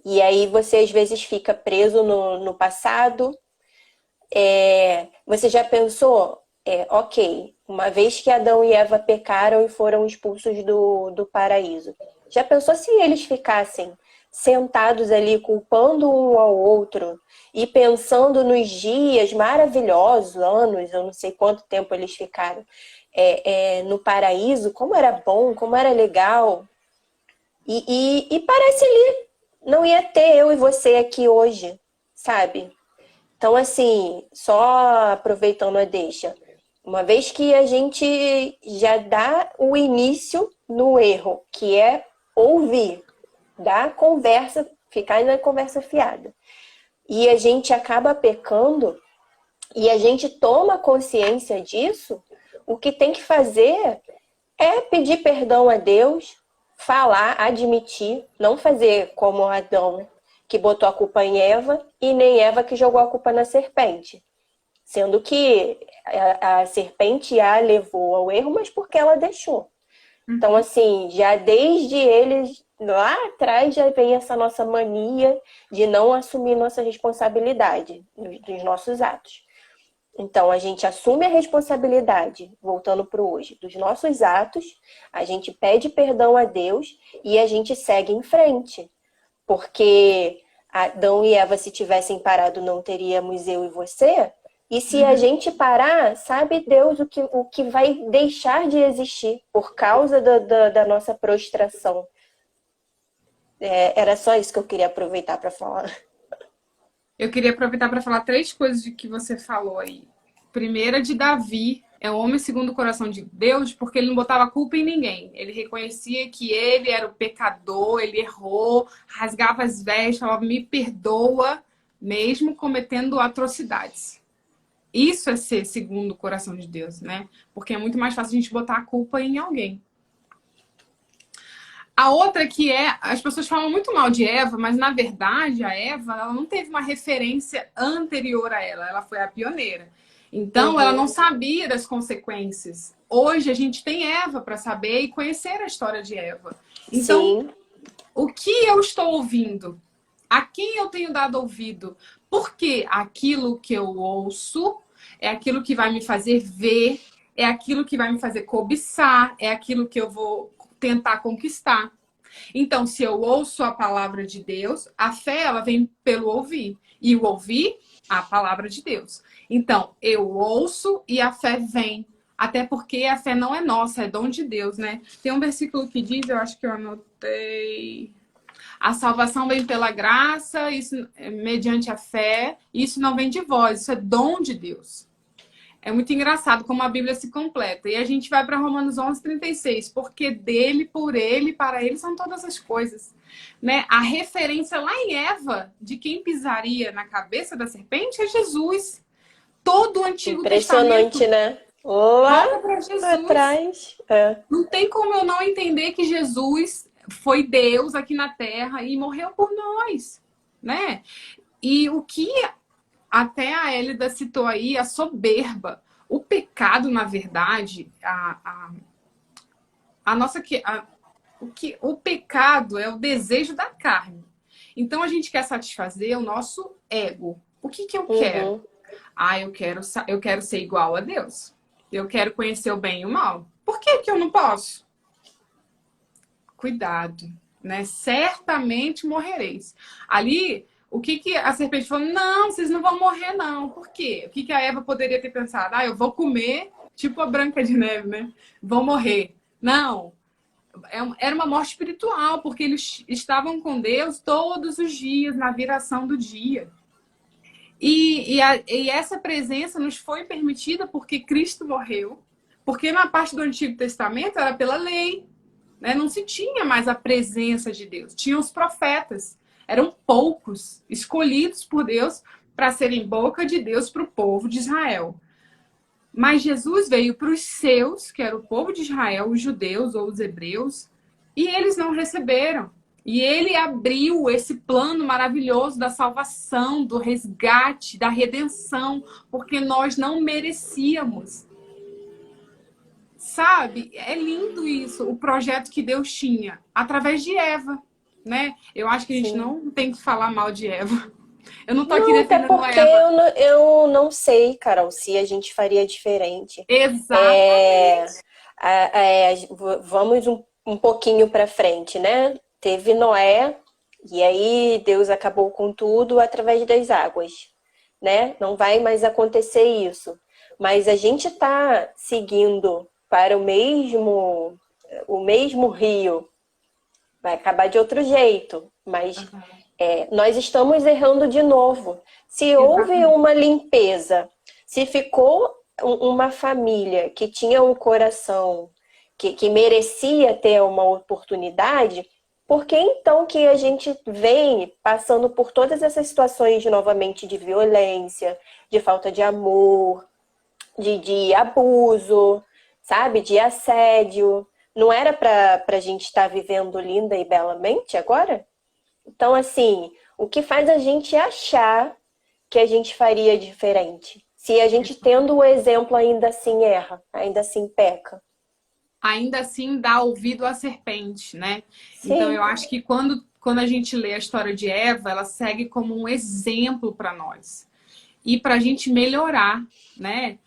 E aí você às vezes fica preso no passado. Você já pensou, ok, uma vez que Adão e Eva pecaram e foram expulsos do paraíso, já pensou se eles ficassem sentados ali culpando um ao outro e pensando nos dias maravilhosos, anos, eu não sei quanto tempo eles ficaram no paraíso, como era bom, como era legal. E parece ali, não ia ter eu e você aqui hoje, sabe? Então, assim, só aproveitando a deixa, uma vez que a gente já dá o início no erro, que é ouvir, dar conversa, ficar na conversa fiada, e a gente acaba pecando, e a gente toma consciência disso, o que tem que fazer é pedir perdão a Deus, falar, admitir, não fazer como Adão, que botou a culpa em Eva, e nem Eva que jogou a culpa na serpente. Sendo que a serpente a levou ao erro, mas porque ela deixou. Então, assim, já desde eles lá atrás já vem essa nossa mania de não assumir nossa responsabilidade dos nossos atos. Então, a gente assume a responsabilidade, voltando para o hoje, dos nossos atos, a gente pede perdão a Deus e a gente segue em frente. Porque Adão e Eva, se tivessem parado, não teríamos eu e você. E se a gente parar, sabe Deus o que vai deixar de existir por causa da nossa prostração. Era só isso que eu queria aproveitar para falar. Eu queria aproveitar para falar 3 coisas de que você falou aí. Primeira, de Davi, é o homem segundo o coração de Deus, porque ele não botava culpa em ninguém. Ele reconhecia que ele era o pecador, ele errou, rasgava as vestes, falava, me perdoa, mesmo cometendo atrocidades. Isso é ser segundo o coração de Deus, né? Porque é muito mais fácil a gente botar a culpa em alguém. A outra que as pessoas falam muito mal de Eva, mas na verdade a Eva, ela não teve uma referência anterior a ela foi a pioneira. Então ela não sabia das consequências. Hoje a gente tem Eva para saber e conhecer a história de Eva. Então, o que eu estou ouvindo? A quem eu tenho dado ouvido? Porque aquilo que eu ouço é aquilo que vai me fazer ver, é aquilo que vai me fazer cobiçar, é aquilo que eu vou tentar conquistar. Então, se eu ouço a palavra de Deus, a fé ela vem pelo ouvir. E o ouvir, a palavra de Deus. Então, eu ouço e a fé vem. Até porque a fé não é nossa, é dom de Deus, né? Tem um versículo que diz, eu acho que eu anotei... A salvação vem pela graça, isso mediante a fé. Isso não vem de vós, isso é dom de Deus. É muito engraçado como a Bíblia se completa. E a gente vai para Romanos 11:36. Porque dele, por ele, para ele são todas as coisas. Né? A referência lá em Eva, de quem pisaria na cabeça da serpente, é Jesus. Todo o Antigo Impressionante, Testamento. né? Lá atrás. Não tem como eu não entender que Jesus foi Deus aqui na Terra e morreu por nós. Né? E o que... Até a Hélida citou aí a soberba. O pecado, na verdade, o pecado é o desejo da carne. Então a gente quer satisfazer o nosso ego. O que eu quero? Eu quero ser igual a Deus. Eu quero conhecer o bem e o mal. Por que eu não posso? Cuidado, né? Certamente morrereis. Ali... O que a serpente falou? Não, vocês não vão morrer, não. Por quê? O que a Eva poderia ter pensado? Eu vou comer, tipo a Branca de Neve, né? Vão morrer. Não. Era uma morte espiritual, porque eles estavam com Deus todos os dias, na viração do dia. E essa presença nos foi permitida porque Cristo morreu. Porque na parte do Antigo Testamento era pela lei. Né? Não se tinha mais a presença de Deus. Tinham os profetas. Eram poucos escolhidos por Deus para serem boca de Deus para o povo de Israel. Mas Jesus veio para os seus, que era o povo de Israel, os judeus ou os hebreus, e eles não receberam. E ele abriu esse plano maravilhoso da salvação, do resgate, da redenção, porque nós não merecíamos. Sabe? É lindo isso, o projeto que Deus tinha, através de Eva. Né? Eu acho que a gente não tem que falar mal de Eva. Eu não tô aqui defendendo a Eva. Até porque eu não sei, Carol, se a gente faria diferente. Exatamente. Vamos um pouquinho para frente, né? Teve Noé, e aí Deus acabou com tudo através das águas, né? Não vai mais acontecer isso. Mas a gente tá seguindo para o mesmo rio. Vai acabar de outro jeito, mas nós estamos errando de novo. Se houve uma limpeza, se ficou uma família que tinha um coração que merecia ter uma oportunidade, por que então que a gente vem passando por todas essas situações novamente de violência, de falta de amor, de abuso, sabe? De assédio. Não era para a gente estar vivendo linda e belamente agora? Então, assim, o que faz a gente achar que a gente faria diferente? Se a gente tendo o exemplo ainda assim erra, ainda assim peca. Ainda assim dá ouvido à serpente, né? Sim. Então, eu acho que quando a gente lê a história de Eva, ela segue como um exemplo para nós. e para a gente melhorar, né?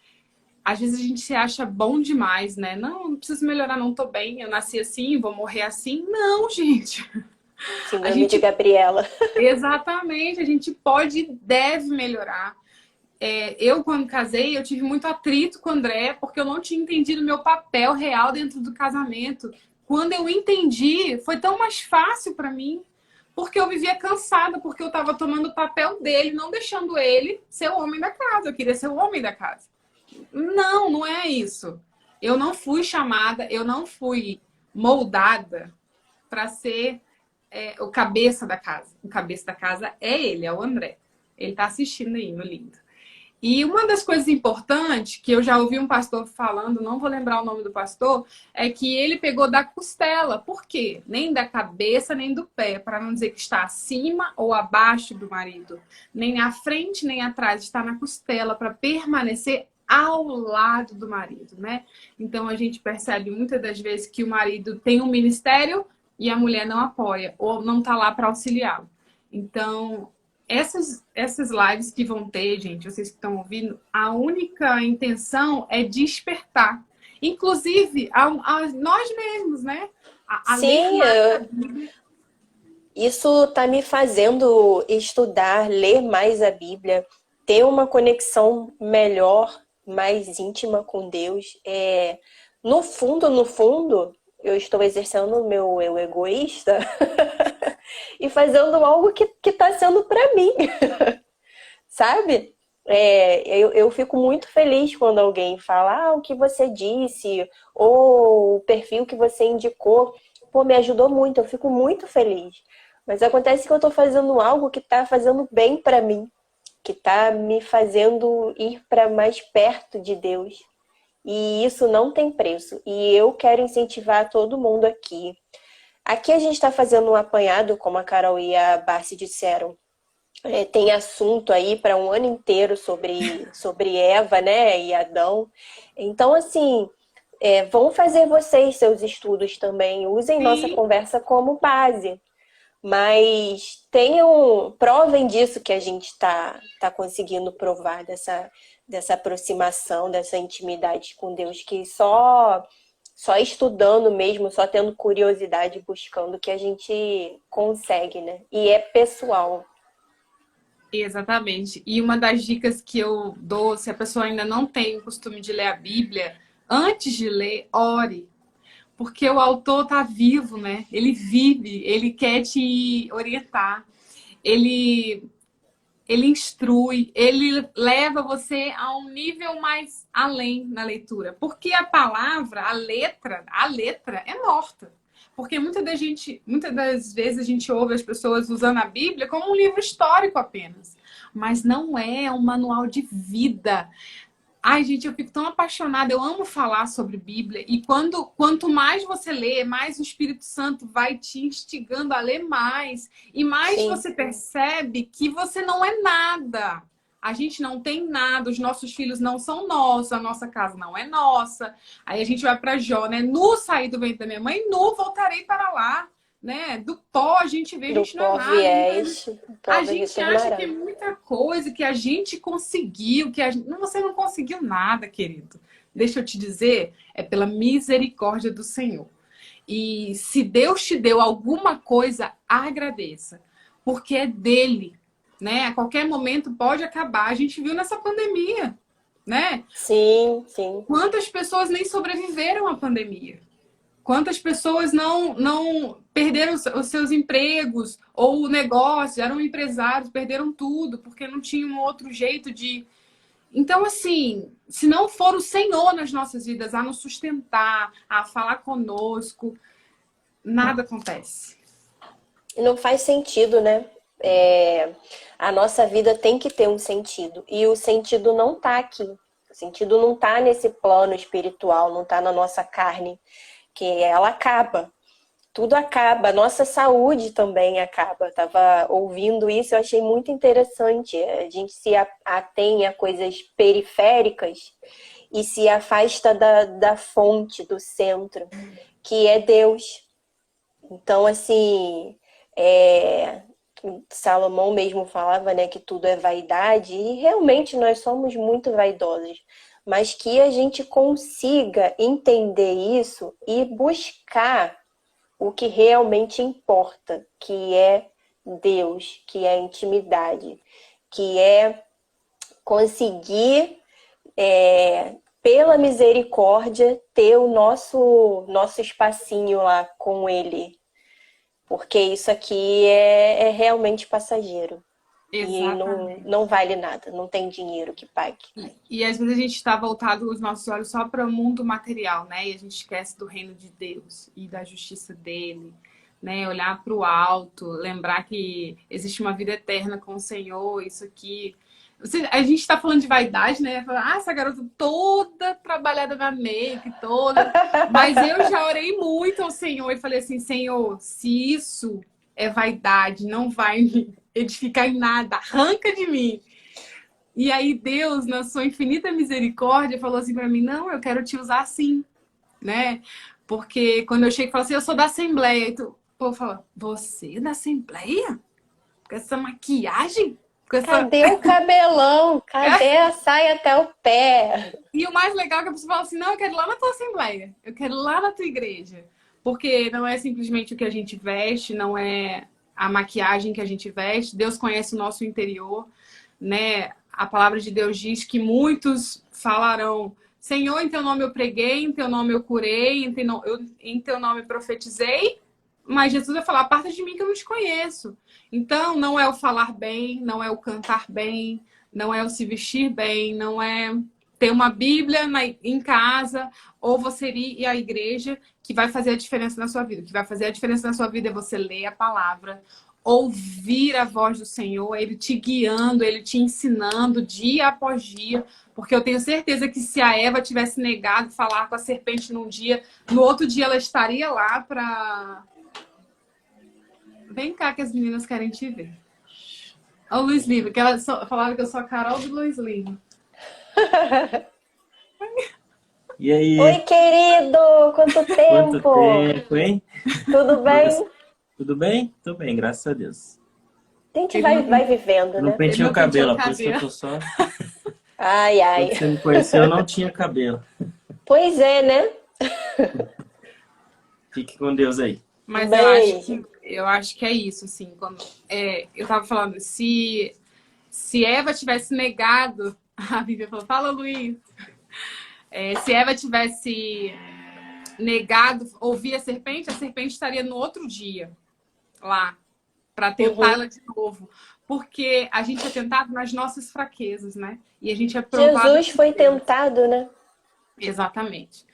Às vezes a gente se acha bom demais, né? Não preciso melhorar, não tô bem, eu nasci assim, vou morrer assim. Não, gente. A Síndrome de gente, Gabriela. exatamente, a gente pode e deve melhorar. Eu, quando casei, eu tive muito atrito com o André, porque eu não tinha entendido o meu papel real dentro do casamento. Quando eu entendi, foi tão mais fácil para mim, porque eu vivia cansada, porque eu estava tomando o papel dele, não deixando ele ser o homem da casa. Eu queria ser o homem da casa. Não, não é isso. Eu não fui chamada, eu não fui moldada para ser o cabeça da casa. O cabeça da casa é ele, é o André. Ele está assistindo aí, meu lindo. E uma das coisas importantes que eu já ouvi um pastor falando, não vou lembrar o nome do pastor, é que ele pegou da costela. Por quê? Nem da cabeça, nem do pé, para não dizer que está acima ou abaixo do marido. Nem à frente, nem atrás, está na costela para permanecer ao lado do marido, né? Então a gente percebe muitas das vezes que o marido tem um ministério e a mulher não apoia ou não está lá para auxiliá-lo. Então, essas lives que vão ter, gente, vocês que estão ouvindo, a única intenção é despertar. Inclusive, a nós mesmos, né? A ler Sim, mais a Bíblia. isso está me fazendo estudar, ler mais a Bíblia, ter uma conexão melhor, mais íntima com Deus. No fundo, eu estou exercendo o meu eu egoísta e fazendo algo que está sendo para mim, sabe? Eu fico muito feliz quando alguém fala o que você disse, ou o perfil que você indicou. Pô, me ajudou muito, eu fico muito feliz. Mas acontece que eu tô fazendo algo que tá fazendo bem para mim, que tá me fazendo ir para mais perto de Deus. E isso não tem preço. E eu quero incentivar todo mundo aqui. Aqui a gente está fazendo um apanhado, como a Carol e a Barsi disseram. Tem assunto aí para um ano inteiro sobre Eva, né, e Adão. Então, assim, vão fazer vocês seus estudos também. Usem nossa Sim, conversa como base. Mas provem disso que a gente tá conseguindo provar, dessa aproximação, dessa intimidade com Deus, que só estudando mesmo, só tendo curiosidade, buscando, que a gente consegue, né? E é pessoal. exatamente. E uma das dicas que eu dou, se a pessoa ainda não tem o costume de ler a Bíblia, antes de ler, ore. Porque o autor está vivo, né? Ele vive, ele quer te orientar, ele, ele instrui, ele leva você a um nível mais além na leitura. Porque a palavra, a letra é morta. Porque muitas das vezes a gente ouve as pessoas usando a Bíblia como um livro histórico apenas. Mas não é um manual de vida. Ai, gente, eu fico tão apaixonada, eu amo falar sobre Bíblia. E quanto mais você lê, mais o Espírito Santo vai te instigando a ler mais. E mais Sim. você percebe que você não é nada. A gente não tem nada, os nossos filhos não são nossos, a nossa casa não é nossa. Aí a gente vai para Jó, né? Nu saí do ventre da minha mãe, nu voltarei para lá. Né? Do pó a gente vê, a Do gente não é pó nada. viés, do A pó gente acha que é retornará. muita coisa, que a gente conseguiu, Não, você não conseguiu nada, querido. Deixa eu te dizer, é pela misericórdia do Senhor. E se Deus te deu alguma coisa, agradeça, porque é dele, né? A qualquer momento pode acabar. A gente viu nessa pandemia, né? Sim, sim. Quantas pessoas nem sobreviveram à pandemia? Quantas pessoas não perderam os seus empregos ou o negócio, eram empresários, perderam tudo porque não tinham um outro jeito de. Então, assim, se não for o Senhor nas nossas vidas a nos sustentar, a falar conosco, nada acontece. E não faz sentido, né? A nossa vida tem que ter um sentido. E o sentido não tá aqui. O sentido não tá nesse plano espiritual, não tá na nossa carne, que ela acaba. Tudo acaba, a nossa saúde também acaba. Tava ouvindo isso, eu achei muito interessante. A gente se atém a coisas periféricas e se afasta da fonte, do centro, que é Deus. Então, assim, Salomão mesmo falava, né, que tudo é vaidade, e realmente nós somos muito vaidosos, mas que a gente consiga entender isso e buscar o que realmente importa, que é Deus, que é a intimidade, que é conseguir, pela misericórdia, ter o nosso espacinho lá com Ele. Porque isso aqui é realmente passageiro. Exatamente. E não vale nada, não tem dinheiro que pague. E às vezes a gente está voltado os nossos olhos só para o mundo material, né? E a gente esquece do reino de Deus e da justiça dele, né? Olhar para o alto, lembrar que existe uma vida eterna com o Senhor, isso aqui. A gente está falando de vaidade, né? Falar, essa garota toda trabalhada na make, toda. Mas eu já orei muito ao Senhor e falei assim, Senhor, se isso é vaidade, não vai me edificar em nada, arranca de mim. E aí Deus, na sua infinita misericórdia, falou assim para mim, não, eu quero te usar assim, né? Porque quando eu chego e falo assim, eu sou da Assembleia, e o povo fala, você é da Assembleia? Com essa maquiagem? Com essa... Cadê o cabelão? Cadê a saia até o pé? E o mais legal é que a pessoa fala assim, não, eu quero ir lá na tua Assembleia, eu quero ir lá na tua igreja. Porque não é simplesmente o que a gente veste, não é a maquiagem que a gente veste, Deus conhece o nosso interior, né? A palavra de Deus diz que muitos falarão, Senhor, em teu nome eu preguei, em teu nome eu curei, em teu nome eu profetizei, mas Jesus vai falar, aparta de mim que eu não te conheço. Então, não é o falar bem, não é o cantar bem, não é o se vestir bem, não é ter uma Bíblia em casa, ou você ir à igreja, que vai fazer a diferença na sua vida. O que vai fazer a diferença na sua vida é você ler a palavra, ouvir a voz do Senhor, Ele te guiando, Ele te ensinando dia após dia, porque eu tenho certeza que se a Eva tivesse negado falar com a serpente num dia, no outro dia ela estaria lá para... Vem cá que as meninas querem te ver. Olha o Luiz Lima, que ela falava que eu sou a Carol do Luiz Lima. E aí? Oi, querido! Quanto tempo! Quanto tempo, hein? Tudo bem? Tudo bem? Tô bem, graças a Deus. A gente vai vivendo, Não né? pentei o cabelo, por isso que eu cabelo. tô só... Ai, ai. Quando você me conheceu, eu não tinha cabelo. Pois é, né? Fique com Deus aí. Mas Beijo. eu acho que é isso, assim. Quando, eu tava falando, se Eva tivesse negado... A Bíblia falou, fala, Luiz. Se Eva tivesse negado ouvir a serpente estaria no outro dia lá para tentar ela de novo. Porque a gente é tentado nas nossas fraquezas, né? E a gente é provado... Jesus foi tentado, né? Exatamente.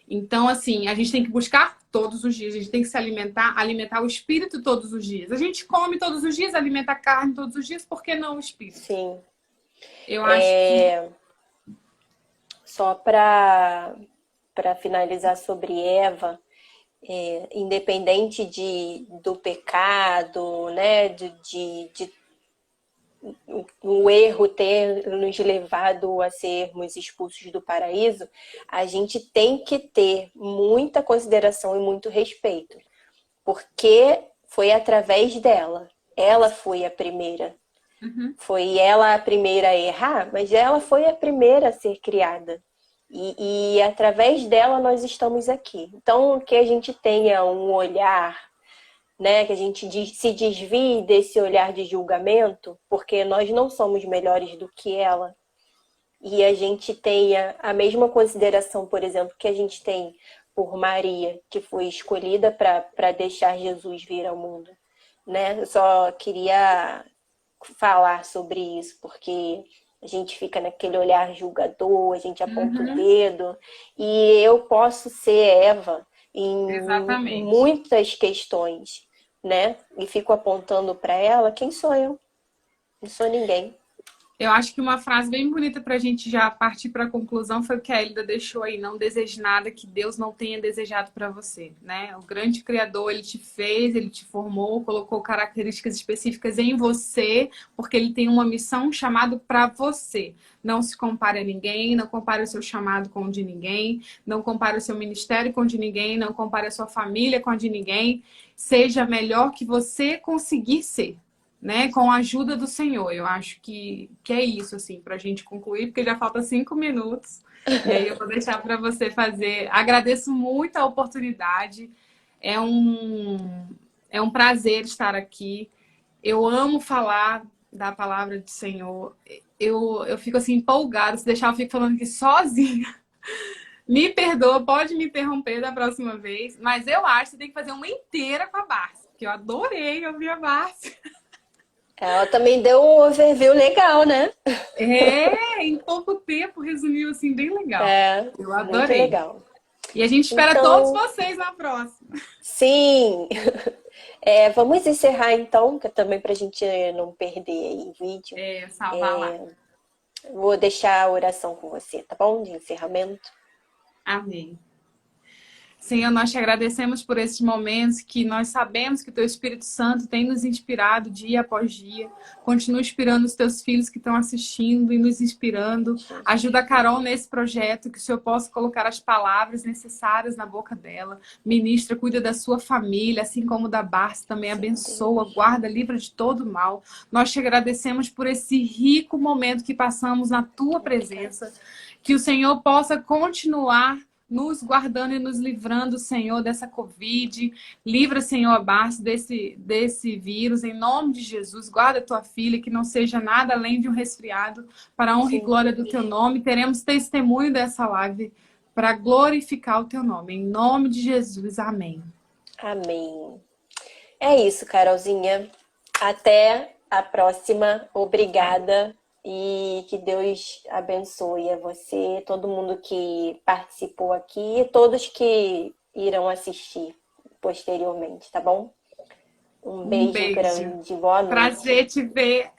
Então, assim, a gente tem que buscar todos os dias, a gente tem que se alimentar o espírito todos os dias. A gente come todos os dias, alimenta a carne todos os dias, por que não o espírito? Sim. Eu acho que... Só para finalizar sobre Eva, independente do pecado, né, de o erro ter nos levado a sermos expulsos do paraíso, a gente tem que ter muita consideração e muito respeito, porque foi através dela. Ela foi a primeira. Foi ela a primeira a errar, mas ela foi a primeira a ser criada. E através dela nós estamos aqui. Então, que a gente tenha um olhar, né, que a gente se desvie desse olhar de julgamento, porque nós não somos melhores do que ela. E a gente tenha a mesma consideração, por exemplo, que a gente tem por Maria, que foi escolhida para deixar Jesus vir ao mundo. Né? Eu só queria falar sobre isso, porque a gente fica naquele olhar julgador, a gente aponta o dedo, e eu posso ser Eva em muitas questões, né? E fico apontando para ela, quem sou eu? Não sou ninguém. Eu acho que uma frase bem bonita para a gente já partir para a conclusão foi o que a Elida deixou aí. Não deseje nada que Deus não tenha desejado para você, né? O grande Criador, Ele te fez, Ele te formou, colocou características específicas em você, porque Ele tem uma missão, um chamado para você. Não se compare a ninguém, não compare o seu chamado com o de ninguém, não compare o seu ministério com o de ninguém, não compare a sua família com a de ninguém. Seja melhor que você conseguir ser. né, com a ajuda do Senhor. Eu acho que é isso, assim, para a gente concluir, porque já falta 5 minutos. E aí eu vou deixar para você fazer. Agradeço muito a oportunidade. É um prazer estar aqui. Eu amo falar da palavra do Senhor. Eu fico assim empolgada. Se deixar, eu fico falando aqui sozinha. Me perdoa, pode me interromper da próxima vez. Mas eu acho que você tem que fazer uma inteira com a Bárcia, porque eu adorei ouvir a Bárcia. Ela também deu um overview legal, né? Em pouco tempo resumiu assim bem legal. Eu Muito adorei. legal. E a gente espera Então, todos vocês na próxima. Sim. Vamos encerrar então, que também para a gente não perder aí o vídeo. Salvar lá. Vou deixar a oração com você, tá bom? De encerramento. Amém. Senhor, nós te agradecemos por esses momentos que nós sabemos que o Teu Espírito Santo tem nos inspirado dia após dia. Continua inspirando os Teus filhos que estão assistindo e nos inspirando. Ajuda a Carol nesse projeto, que o Senhor possa colocar as palavras necessárias na boca dela. Ministra, cuida da sua família, assim como da Bárcia, também abençoa, guarda, livra de todo mal. Nós te agradecemos por esse rico momento que passamos na Tua presença. Que o Senhor possa continuar nos guardando e nos livrando, Senhor, dessa Covid. Livra, Senhor, a Bárcia desse vírus. Em nome de Jesus, guarda a tua filha, que não seja nada além de um resfriado. Para a honra e glória do teu nome, teremos testemunho dessa live para glorificar o teu nome. Em nome de Jesus, amém. Amém. É isso, Carolzinha. Até a próxima. Obrigada. E que Deus abençoe a você, todo mundo que participou aqui e todos que irão assistir posteriormente, tá bom? Um beijo grande, boa noite. Prazer te ver.